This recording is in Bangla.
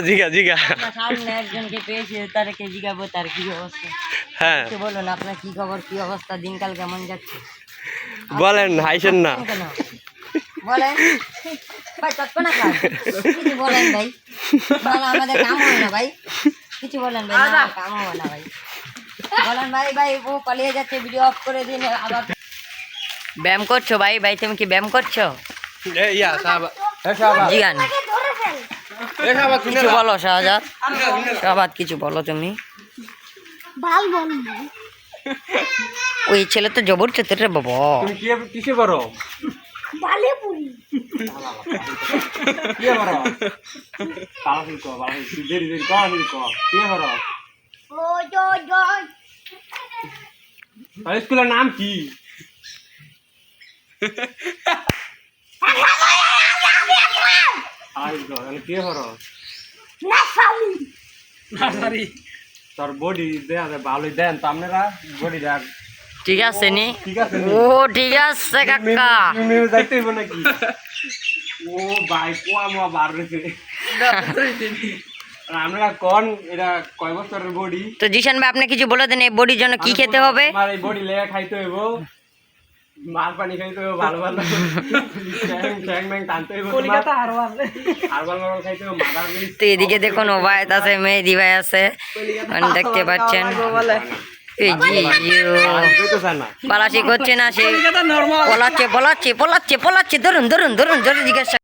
জিগা জিগা সামনে একজনকে পেয়েছে, তারকে জিগাবো তার কি অবস্থা। হ্যাঁ বলুন আপনার কি খবর, কি অবস্থা, দিনকাল কেমন যাচ্ছে? বলেন, হাইছেন না কেন বলেন ভাই, তৎক্ষণাৎ না কিছু বলেন ভাই, না আমাদের কাম হয় না ভাই, কিছু বলেন ভাই, না কাম হবে না ভাই, বলেন ভাই। ভাই ও পালিয়ে যাচ্ছে, ভিডিও অফ করে দিন। আবার ব্যায়াম করছো ভাই? ভাই তুমি কি ব্যায়াম করছো? জিয়ান কিছু বলো, শাহজাদ শাহবাদ কিছু বলো তুমি। ওই ছেলে তো জবর চতুর রে বাবা। তুমি কিসে করো? স্কুলের নাম কি? তোর বডি দেয়া ভালোই দেন তো আপনারা, বডি দেন ঠিক আছে নি? ঠিক আছে। ও ঠিক আছে কাকা, যাইতে হইব নাকি? ও ভাই কোয়া মোয়া বার রয়েছে। আপনারা কোন এটা কয় বছরের বডি? তো জিশান ভাই আপনি কিছু বলে দেন, এই বডির জন্য কি খেতে হবে? আমার এই বডি লেয়া খাইতে হইব, মাল পানি খাইতে হইব, ভালো ভালো ট্যাং ম্যাং টানতে হইব, কলিকাতা হারবাল হারবাল খাইতে হইব, মাদার মিক্স। তো এদিকে দেখুন ওবায়দ আছে, মেহেদি ভাই আছে, দেখতে পাচ্ছেন। এই পালাশি করছে না, সে পলাচ্ছে পলাচ্ছে পলাচ্ছে পলাচ্ছে, ধরুন ধরুন ধরুন, জোরে জিজ্ঞাসা